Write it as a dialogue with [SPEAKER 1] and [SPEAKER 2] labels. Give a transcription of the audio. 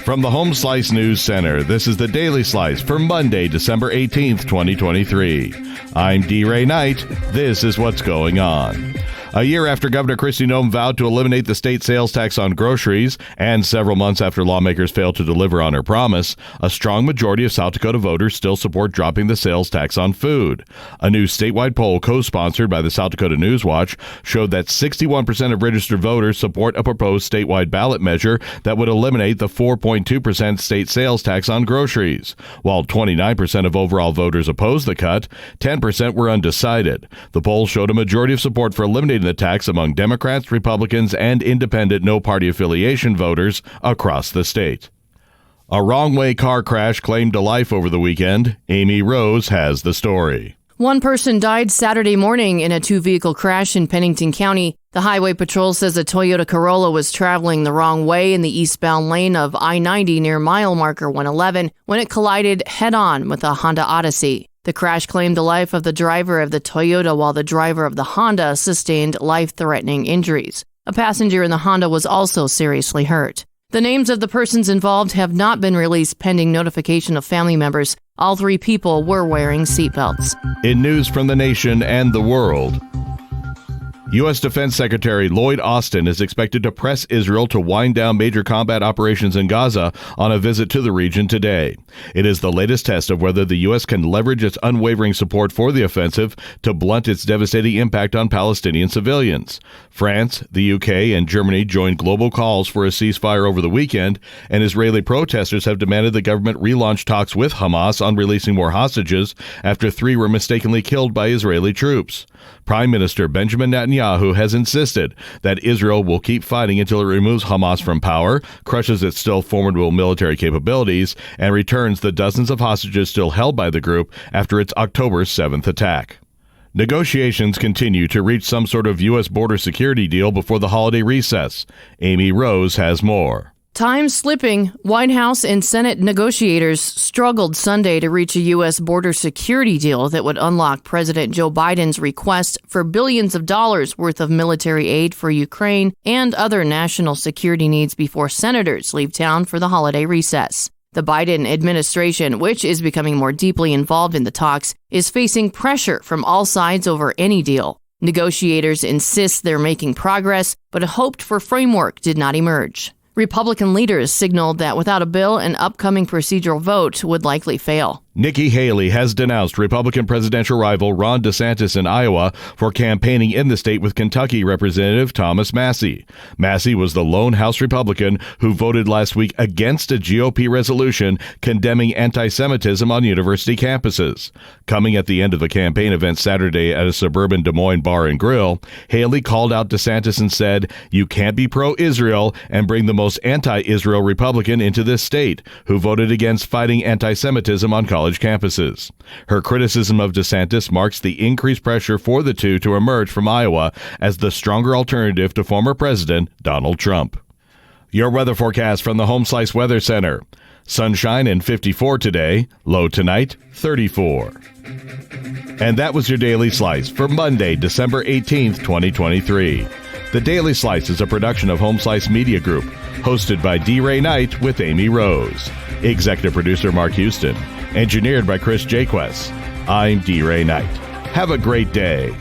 [SPEAKER 1] From the Home Slice News Center, this is the Daily Slice for Monday, December 18th, 2023. I'm D-Ray Knight. This is what's going on. A year after Governor Kristi Noem vowed to eliminate the state sales tax on groceries, and several months after lawmakers failed to deliver on her promise, a strong majority of South Dakota voters still support dropping the sales tax on food. A new statewide poll co-sponsored by the South Dakota News Watch showed that 61% of registered voters support a proposed statewide ballot measure that would eliminate the 4.2% state sales tax on groceries. While 29% of overall voters opposed the cut, 10% were undecided. The poll showed a majority of support for eliminating the tax among Democrats, Republicans, and independent no-party affiliation voters across the state. A wrong-way car crash claimed a life over the weekend. Amy Rose has the story.
[SPEAKER 2] One person died Saturday morning in a two-vehicle crash in Pennington County. The Highway Patrol says a Toyota Corolla was traveling the wrong way in the eastbound lane of I-90 near mile marker 111 when it collided head-on with a Honda Odyssey. The crash claimed the life of the driver of the Toyota, while the driver of the Honda sustained life-threatening injuries. A passenger in the Honda was also seriously hurt. The names of the persons involved have not been released pending notification of family members. All three people were wearing seatbelts.
[SPEAKER 1] In news from the nation and the world, U.S. Defense Secretary Lloyd Austin is expected to press Israel to wind down major combat operations in Gaza on a visit to the region today. It is the latest test of whether the U.S. can leverage its unwavering support for the offensive to blunt its devastating impact on Palestinian civilians. France, the U.K., and Germany joined global calls for a ceasefire over the weekend, and Israeli protesters have demanded the government relaunch talks with Hamas on releasing more hostages after 3 were mistakenly killed by Israeli troops. Prime Minister Benjamin Netanyahu has insisted that Israel will keep fighting until it removes Hamas from power, crushes its still formidable military capabilities, and returns the dozens of hostages still held by the group after its October 7th attack. Negotiations continue to reach some sort of U.S. border security deal before the holiday recess. Amy Rose has more.
[SPEAKER 2] Time slipping. White House and Senate negotiators struggled Sunday to reach a U.S. border security deal that would unlock President Joe Biden's request for billions of dollars worth of military aid for Ukraine and other national security needs before senators leave town for the holiday recess. The Biden administration, which is becoming more deeply involved in the talks, is facing pressure from all sides over any deal. Negotiators insist they're making progress, but a hoped-for framework did not emerge. Republican leaders signaled that without a bill, an upcoming procedural vote would likely fail.
[SPEAKER 1] Nikki Haley has denounced Republican presidential rival Ron DeSantis in Iowa for campaigning in the state with Kentucky Representative Thomas Massie. Massie was the lone House Republican who voted last week against a GOP resolution condemning anti-Semitism on university campuses. Coming at the end of a campaign event Saturday at a suburban Des Moines bar and grill, Haley called out DeSantis and said, "You can't be pro-Israel and bring the most anti-Israel Republican into this state, who voted against fighting anti-Semitism on college campuses." Her criticism of DeSantis marks the increased pressure for the two to emerge from Iowa as the stronger alternative to former President Donald Trump. Your weather forecast from the Home Slice Weather Center. Sunshine and 54 today, low tonight 34. And that was your Daily Slice for Monday, December 18th, 2023. The Daily Slice is a production of Home Slice Media Group, hosted by D-Ray Knight with Amy Rose. Executive producer Mark Houston. Engineered by Chris Jaquess. I'm D-Ray Knight. Have a great day.